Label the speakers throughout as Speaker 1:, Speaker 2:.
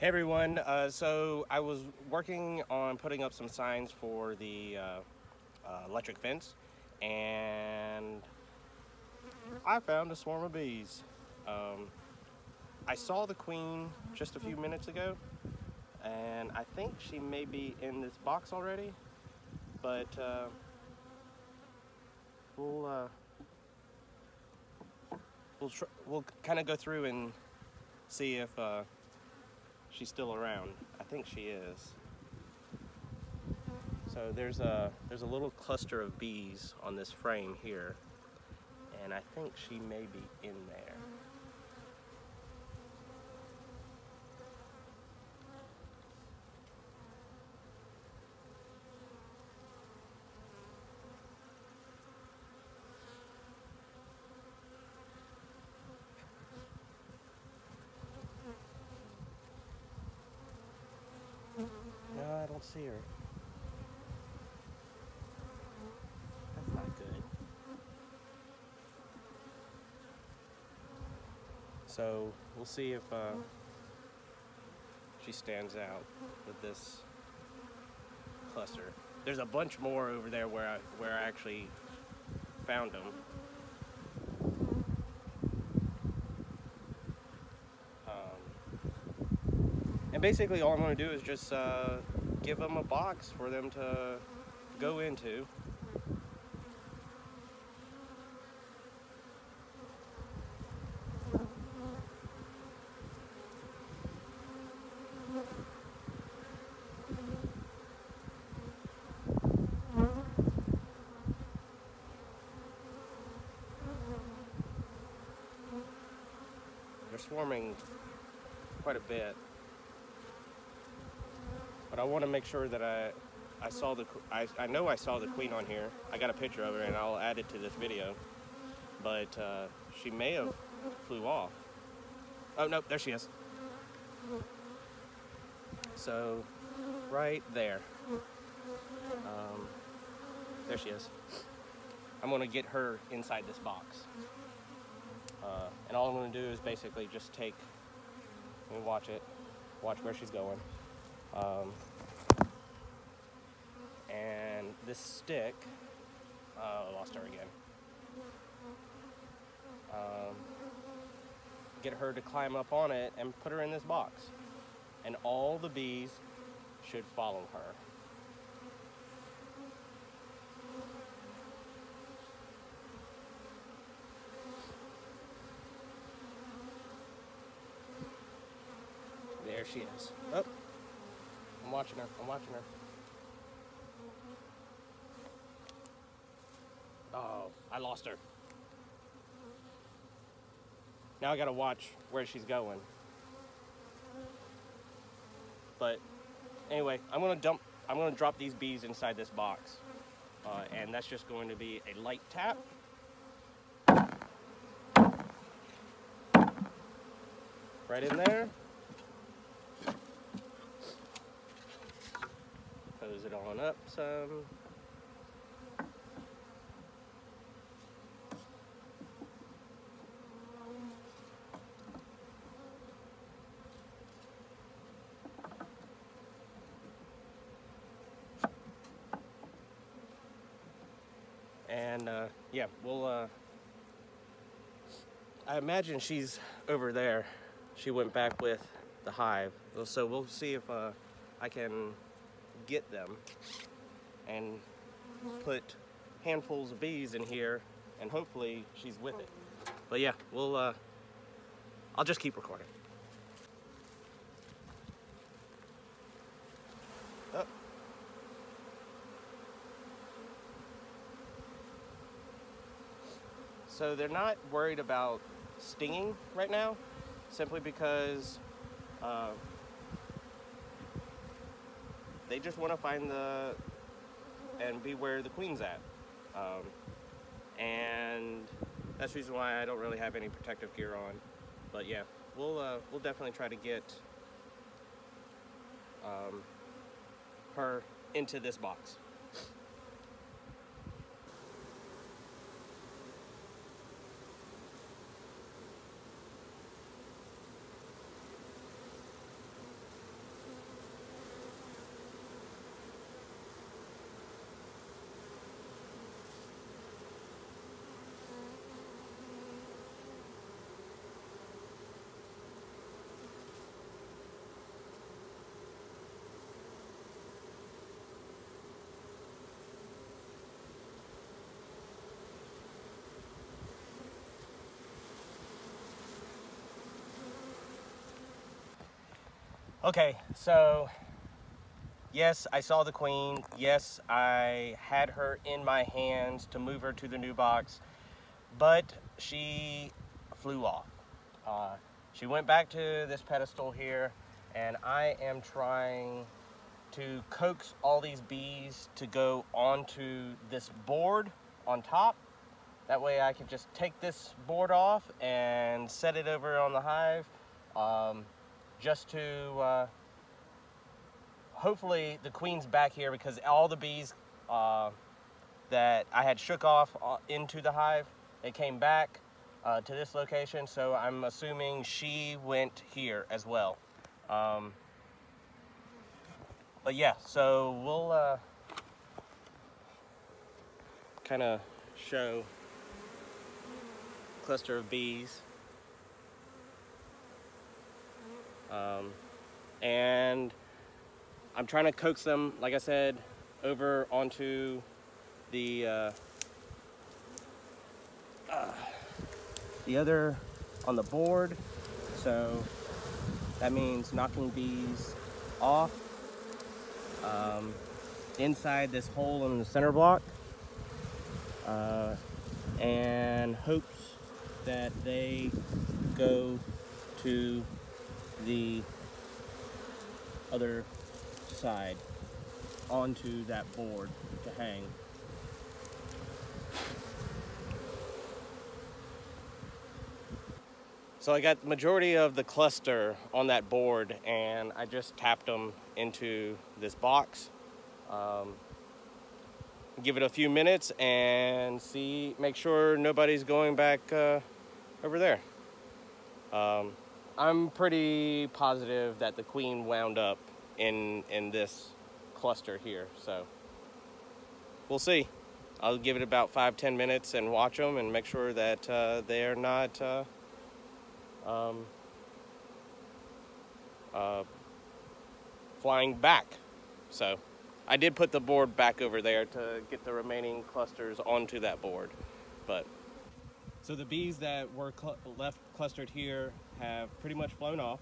Speaker 1: Hey everyone, so I was working on putting up some signs for the electric fence, and I found a swarm of bees. I saw the queen just a few minutes ago, and I think she may be in this box already, but we'll kind of go through and see if she's still around. I think she is. So there's a little cluster of bees on this frame here, and I think she may be in there. No, I don't see her. That's not good. So we'll see if she stands out with this cluster. There's a bunch more over there where I actually found them. And basically all I'm going to do is just give them a box for them to go into. They're swarming quite a bit, but I want to make sure that I know I saw the queen on here. I got a picture of her and I'll add it to this video, but she may have flew off. Oh no, there she is. So right there, there she is. I'm gonna get her inside this box. And all I'm going to do is basically just take and watch where she's going. And this stick, I lost her again. Get her to climb up on it and put her in this box. And all the bees should follow her. There she is. Oh, I'm watching her. Oh, I lost her. Now I gotta watch where she's going. But anyway, I'm gonna drop these bees inside this box. And that's just going to be a light tap. Right in there. Close it on up some. And yeah, we'll I imagine she's over there. She went back with the hive. So we'll see if I can get them and put handfuls of bees in here, and hopefully she's with it. But yeah, I'll just keep recording. Oh. So they're not worried about stinging right now, simply because they just want to find and be where the queen's at. And that's the reason why I don't really have any protective gear on. But yeah, we'll definitely try to get her into this box. Okay, so yes, I saw the queen. Yes, I had her in my hands to move her to the new box, but she flew off. She went back to this pedestal here, and I am trying to coax all these bees to go onto this board on top. That way I can just take this board off and set it over on the hive, just to hopefully the queen's back here, because all the bees that I had shook off into the hive, they came back to this location, so I'm assuming she went here as well. But yeah, so we'll kind of show a cluster of bees. And I'm trying to coax them, like I said, over onto the other, on the board. So that means knocking bees off inside this hole in the center block, and hopes that they go to the other side onto that board to hang. So I got the majority of the cluster on that board, and I just tapped them into this box. Give it a few minutes and make sure nobody's going back over there. I'm pretty positive that the queen wound up in this cluster here, so we'll see. I'll give it about 5-10 minutes and watch them and make sure that they're not flying back. So I did put the board back over there to get the remaining clusters onto that board. But so the bees that were left clustered here have pretty much flown off,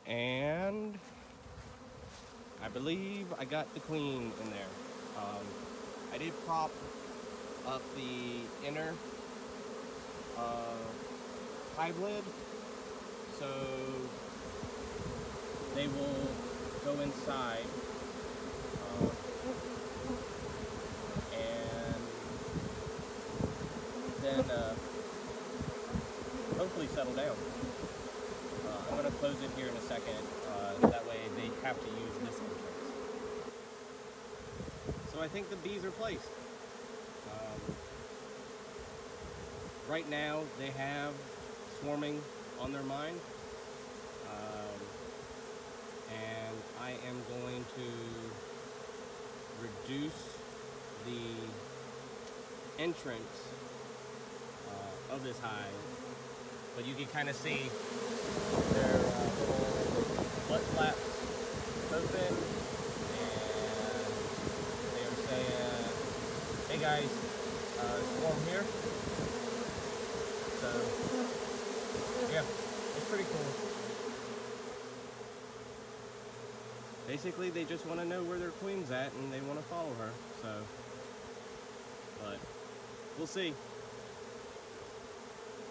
Speaker 1: and I believe I got the queen in there. I did prop up the inner hive lid, so they will go inside and then hopefully settle down. I'm going to close it here in a second, that way they have to use this entrance. So I think the bees are placed. Right now they have swarming on their mind, and I am going to reduce the entrance of this hive, but you can kind of see their little butt flaps open, and they are saying, hey guys, swarm here. So yeah, it's pretty cool. Basically, they just want to know where their queen's at and they want to follow her. So, but we'll see.